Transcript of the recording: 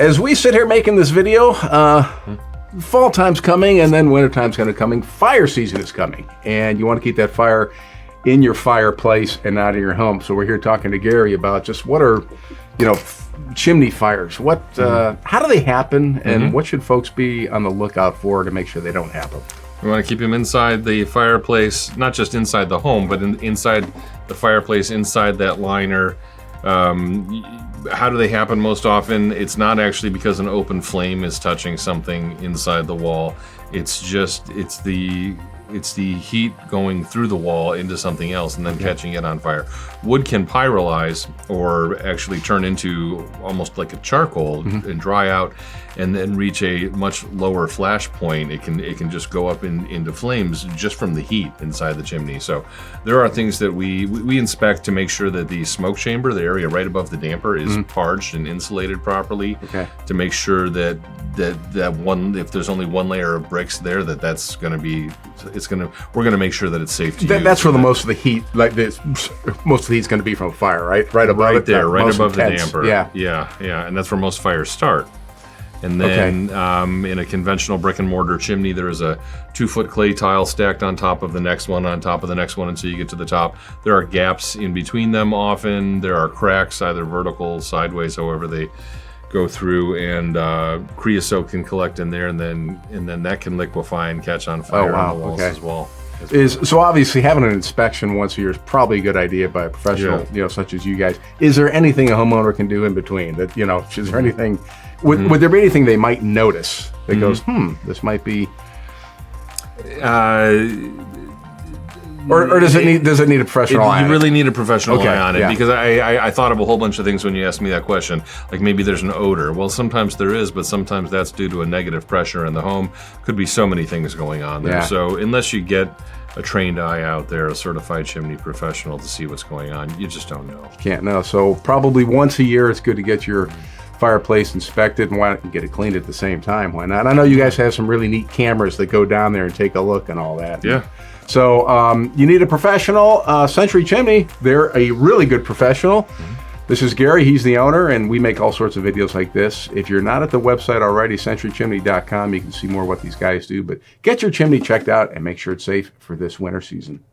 as we sit here making this video, fall time's coming, and then winter time's going to coming. Fire season is coming, and you want to keep that fire in your fireplace and not in your home. So we're here talking to Gary about just what are, chimney fires. What, how do they happen, and what should folks be on the lookout for to make sure they don't happen? We want to keep them inside the fireplace, not just inside the home, but inside the fireplace, inside that liner. How do they happen most often? It's not actually because an open flame is touching something inside the wall. It's the heat going through the wall into something else and then catching it on fire. Wood can pyrolyze or actually turn into almost like a charcoal and dry out and then reach a much lower flash point. It can just go up into flames just from the heat inside the chimney. So there are things that we inspect to make sure that the smoke chamber, the area right above the damper, is parged and insulated properly, to make sure that one, if there's only one layer of bricks there, that's going to be, we're going to make sure that it's safe to use. That's where most of the heat, most of the heat's going to be from a fire, right? Right above it there, right above the intense. damper. Yeah, and that's where most fires start. And then in a conventional brick and mortar chimney, there is a 2-foot clay tile stacked on top of the next one, on top of the next one until you get to the top. There are gaps in between them often. There are cracks, either vertical, sideways, however they go through, and creosote can collect in there, and then that can liquefy and catch on fire on the walls as well. So obviously having an inspection once a year is probably a good idea by a professional, such as you guys. Is there anything a homeowner can do in between that, is there anything, would there be anything they might notice that goes, this might be, or does it need a professional eye? You really need a professional eye on it, yeah. because I thought of a whole bunch of things when you asked me that question. Like maybe there's an odor. Well, sometimes there is, but sometimes that's due to a negative pressure in the home. Could be so many things going on there. Yeah. So unless you get a trained eye out there, a certified chimney professional to see what's going on, you just don't know. Can't know. So probably once a year, it's good to get your fireplace inspected, and why not get it cleaned at the same time? Why not? I know you guys have some really neat cameras that go down there and take a look and all that. Yeah. So you need a professional. Century Chimney, they're a really good professional. This is Gary, he's the owner, and we make all sorts of videos like this. If you're not at the website already, centurychimney.com, you can see more of what these guys do. But get your chimney checked out and make sure it's safe for this winter season.